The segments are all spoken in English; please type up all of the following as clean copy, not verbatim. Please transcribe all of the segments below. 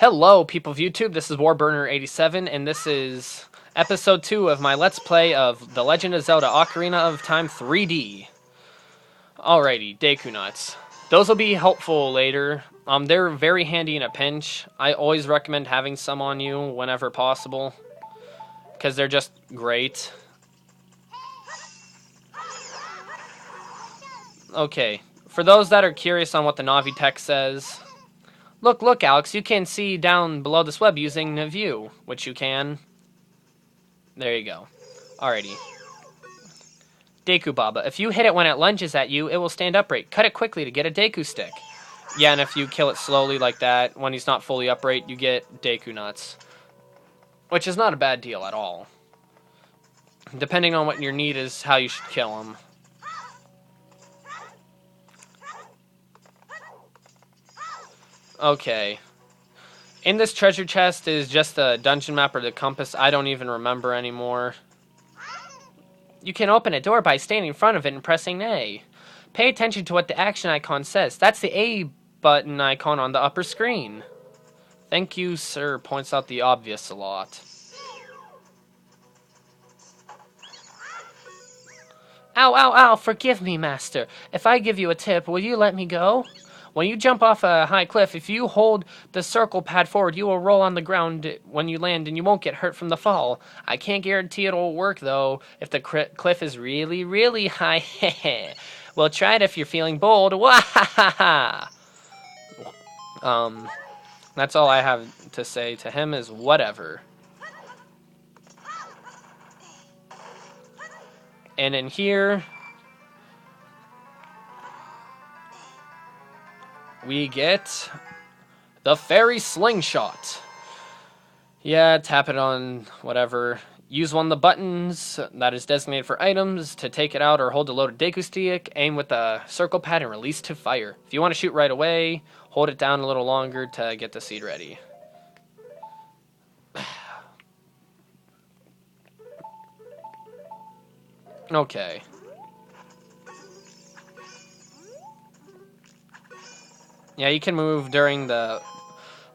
Hello, people of YouTube. This is Warburner87, and this is episode 2 of my Let's Play of The Legend of Zelda Ocarina of Time 3D. Alrighty, Deku Nuts. Those will be helpful later. They're very handy in a pinch. I always recommend having some on you whenever possible, because they're just great. Okay, for those that are curious on what the Navi text says... Look, Alex, you can see down below this web using the view, which you can. There you go. Alrighty. Deku Baba. If you hit it when it lunges at you, it will stand upright. Cut it quickly to get a Deku stick. Yeah, and if you kill it slowly like that, when he's not fully upright, you get Deku Nuts. Which is not a bad deal at all. Depending on what your need is, how you should kill him. Okay. In this treasure chest is just the dungeon map or the compass. I don't even remember anymore. You can open a door by standing in front of it and pressing A. Pay attention to what the action icon says. That's the A button icon on the upper screen. Thank you, sir. Points out the obvious a lot. Ow, ow, ow. Forgive me, master. If I give you a tip, will you let me go? When you jump off a high cliff, if you hold the circle pad forward, you will roll on the ground when you land and you won't get hurt from the fall. I can't guarantee it'll work, though, if the cliff is really, really high. Well, try it if you're feeling bold. Wahahaha! That's all I have to say to him is whatever. And in here... we get the fairy slingshot. Yeah, tap it on whatever. Use one of the buttons that is designated for items to take it out, or hold the loaded Deku stick, aim with the circle pad, and release to fire. If you want to shoot right away, hold it down a little longer to get the seed ready. Okay. Yeah, you can move during the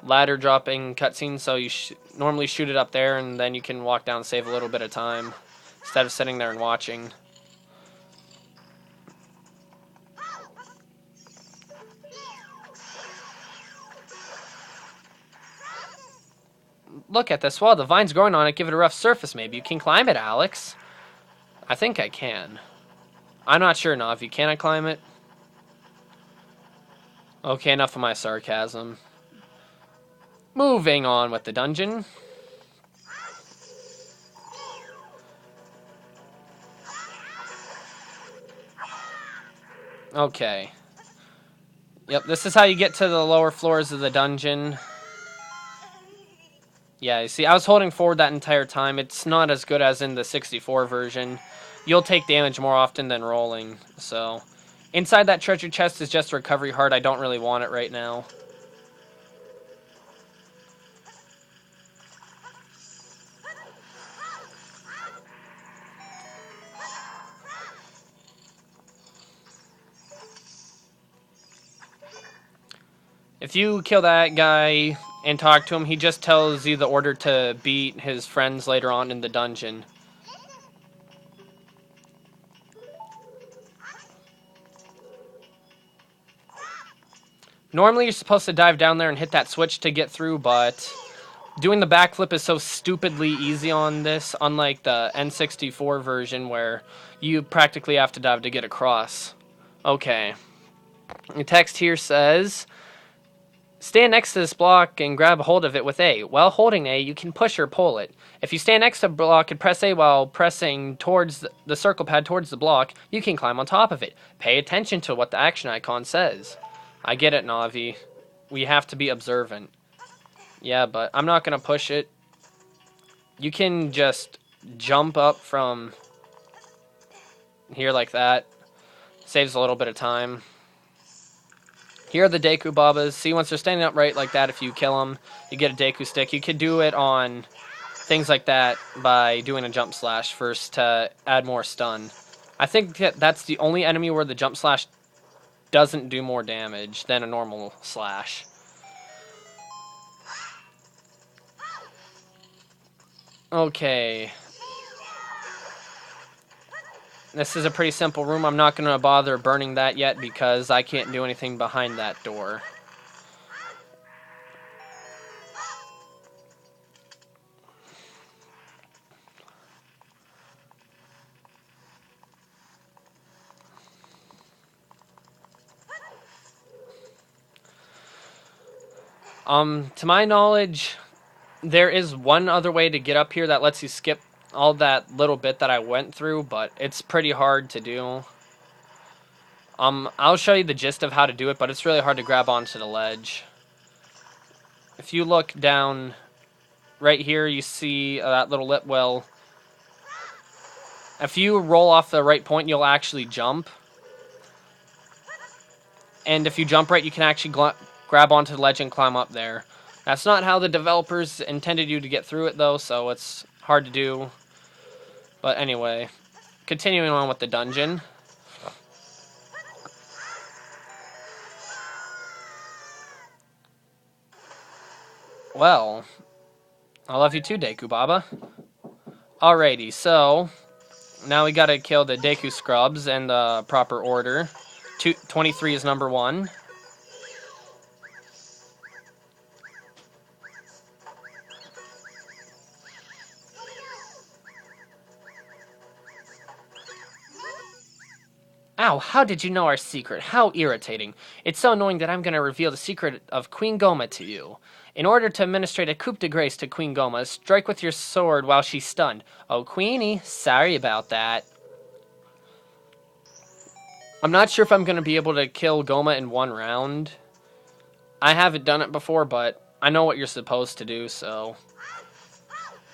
ladder dropping cutscene, so you normally shoot it up there, and then you can walk down and save a little bit of time, instead of sitting there and watching. Look at this wall, the vine's growing on it, give it a rough surface maybe. You can climb it, Alex. I think I can. I'm not sure, Navi, can I climb it? Okay, enough of my sarcasm. Moving on with the dungeon. Okay. Yep, this is how you get to the lower floors of the dungeon. Yeah, you see, I was holding forward that entire time. It's not as good as in the 64 version. You'll take damage more often than rolling, so... Inside that treasure chest is just a recovery heart. I don't really want it right now. If you kill that guy and talk to him, he just tells you the order to beat his friends later on in the dungeon. Normally, you're supposed to dive down there and hit that switch to get through, but doing the backflip is so stupidly easy on this, unlike the N64 version where you practically have to dive to get across. Okay. The text here says, stand next to this block and grab hold of it with A. While holding A, you can push or pull it. If you stand next to a block and press A while pressing towards the circle pad towards the block, you can climb on top of it. Pay attention to what the action icon says. I get it, Navi. We have to be observant. Yeah, but I'm not going to push it. You can just jump up from here like that. Saves a little bit of time. Here are the Deku Babas. See, once they're standing upright like that, if you kill them, you get a Deku stick. You could do it on things like that by doing a jump slash first to add more stun. I think that's the only enemy where the jump slash doesn't do more damage than a normal slash. Okay. This is a pretty simple room. I'm not going to bother burning that yet because I can't do anything behind that door. To my knowledge, there is one other way to get up here that lets you skip all that little bit that I went through, but it's pretty hard to do. I'll show you the gist of how to do it, but it's really hard to grab onto the ledge. If you look down right here, you see that little lip well. If you roll off the right point, you'll actually jump. And if you jump right, you can actually grab onto the ledge and climb up there. That's not how the developers intended you to get through it, though, so it's hard to do. But anyway, continuing on with the dungeon. Well, I love you too, Deku Baba. Alrighty, so now we gotta kill the Deku Scrubs in the proper order. 23 is number 1. Ow, how did you know our secret? How irritating. It's so annoying that I'm going to reveal the secret of Queen Goma to you. In order to administrate a coup de grace to Queen Goma, strike with your sword while she's stunned. Oh, Queenie, sorry about that. I'm not sure if I'm going to be able to kill Goma in one round. I haven't done it before, but I know what you're supposed to do, so...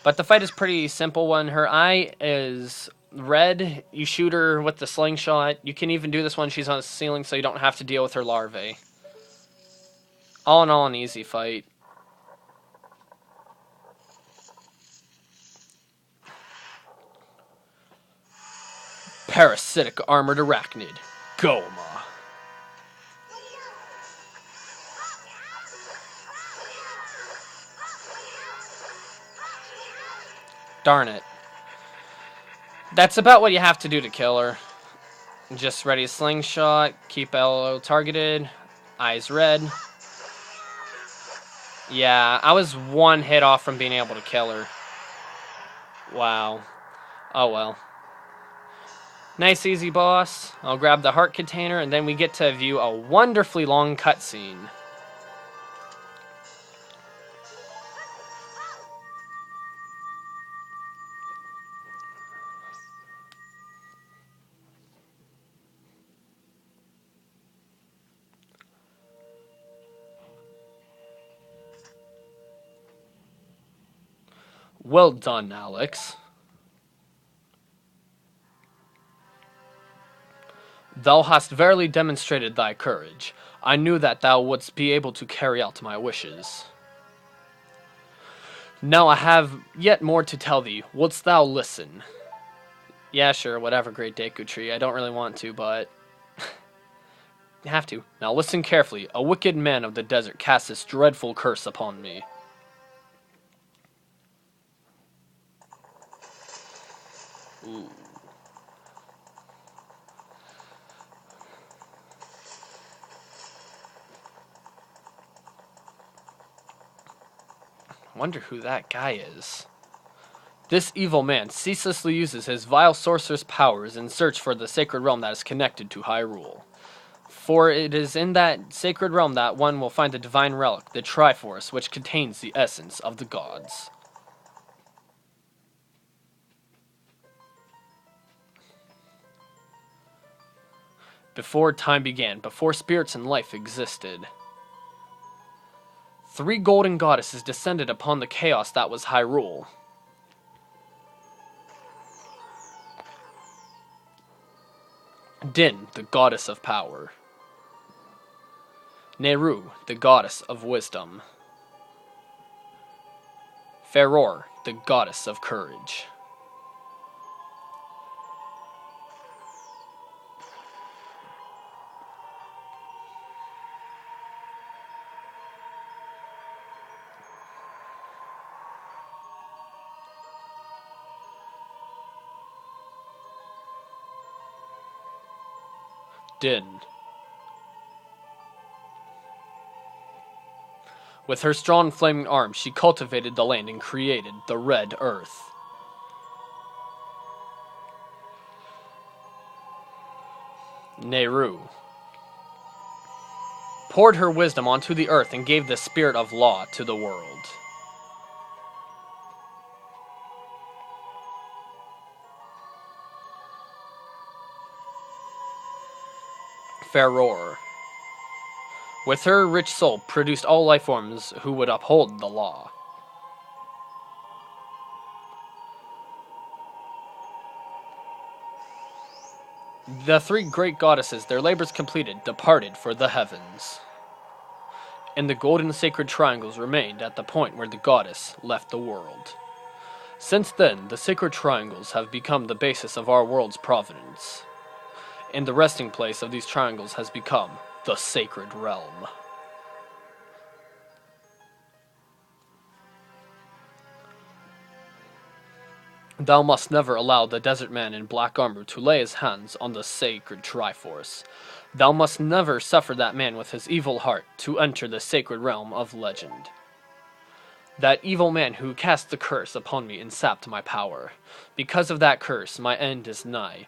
But the fight is pretty simple. When her eye is red, you shoot her with the slingshot. You can even do this when she's on the ceiling, so you don't have to deal with her larvae. All in all, an easy fight. Parasitic armored arachnid. Goma. Darn it. That's about what you have to do to kill her. Just ready a slingshot, keep LO targeted, eyes red. Yeah, I was one hit off from being able to kill her. Wow. Oh well. Nice easy boss. I'll grab the heart container and then we get to view a wonderfully long cutscene. Well done, Alex. Thou hast verily demonstrated thy courage. I knew that thou wouldst be able to carry out my wishes. Now I have yet more to tell thee. Wouldst thou listen? Yeah, sure, whatever, Great Deku Tree. I don't really want to, but... you have to. Now listen carefully. A wicked man of the desert cast this dreadful curse upon me. Ooh. Wonder who that guy is. This evil man ceaselessly uses his vile sorcerer's powers in search for the sacred realm that is connected to Hyrule. For it is in that sacred realm that one will find the divine relic, the Triforce, which contains the essence of the gods. Before time began, before spirits and life existed, 3 golden goddesses descended upon the chaos that was Hyrule. Din, the goddess of power. Nehru, the goddess of wisdom. Feror, the goddess of courage. in. With her strong flaming arms, she cultivated the land and created the Red Earth. Nehru poured her wisdom onto the earth and gave the spirit of law to the world. Pharaoh, with her rich soul, produced all life forms who would uphold the law. The three great goddesses, their labors completed, departed for the heavens. And the golden sacred triangles remained at the point where the goddess left the world. Since then, the sacred triangles have become the basis of our world's providence. And the resting place of these triangles has become the sacred realm. Thou must never allow the desert man in black armor to lay his hands on the sacred Triforce. Thou must never suffer that man with his evil heart to enter the sacred realm of legend. That evil man who cast the curse upon me and sapped my power. Because of that curse, my end is nigh.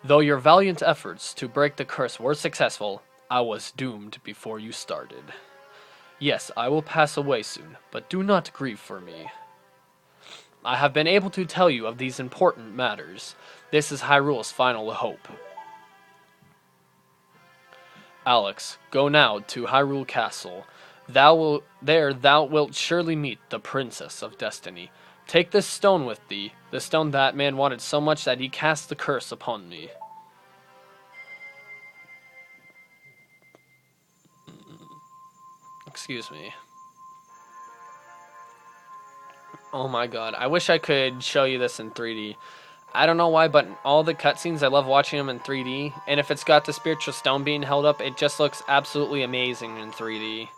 Though your valiant efforts to break the curse were successful, I was doomed before you started. Yes, I will pass away soon, but do not grieve for me. I have been able to tell you of these important matters. This is Hyrule's final hope. Alex, go now to Hyrule Castle. Thou wilt surely meet the Princess of Destiny. Take this stone with thee, the stone that man wanted so much that he cast the curse upon me. Excuse me. Oh my god, I wish I could show you this in 3D. I don't know why, but all the cutscenes, I love watching them in 3D. And if it's got the spiritual stone being held up, it just looks absolutely amazing in 3D.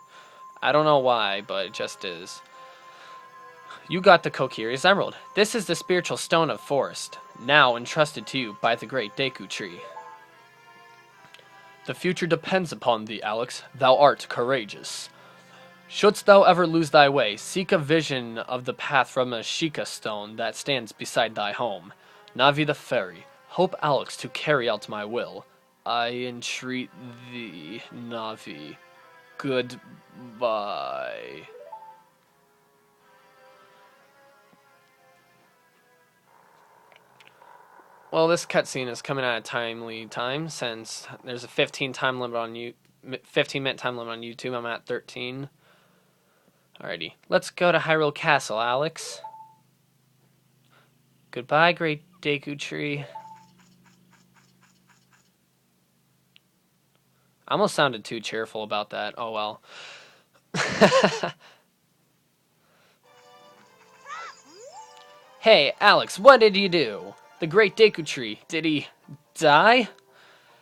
I don't know why, but it just is. You got the Kokiri's Emerald. This is the spiritual stone of forest, now entrusted to you by the Great Deku Tree. The future depends upon thee, Alex. Thou art courageous. Shouldst thou ever lose thy way, seek a vision of the path from a Sheikah stone that stands beside thy home. Navi the fairy, hope Alex to carry out my will. I entreat thee, Navi. Goodbye. Well, this cutscene is coming at a timely time since there's a 15-minute time limit on YouTube. I'm at 13. Alrighty, let's go to Hyrule Castle, Alex. Goodbye, Great Deku Tree. I almost sounded too cheerful about that. Oh well. Hey, Alex, what did you do? The Great Deku Tree, did he die?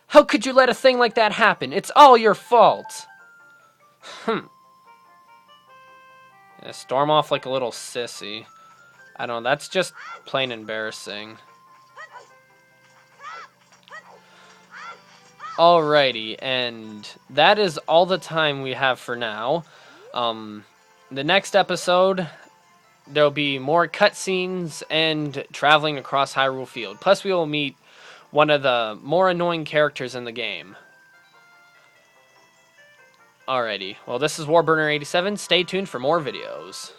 How could you let a thing like that happen? It's all your fault. Yeah, storm off like a little sissy. I don't know, that's just plain embarrassing. Alrighty, and that is all the time we have for now. The next episode, there'll be more cutscenes and traveling across Hyrule Field. Plus, we will meet one of the more annoying characters in the game. Alrighty, well, this is Warburner87. Stay tuned for more videos.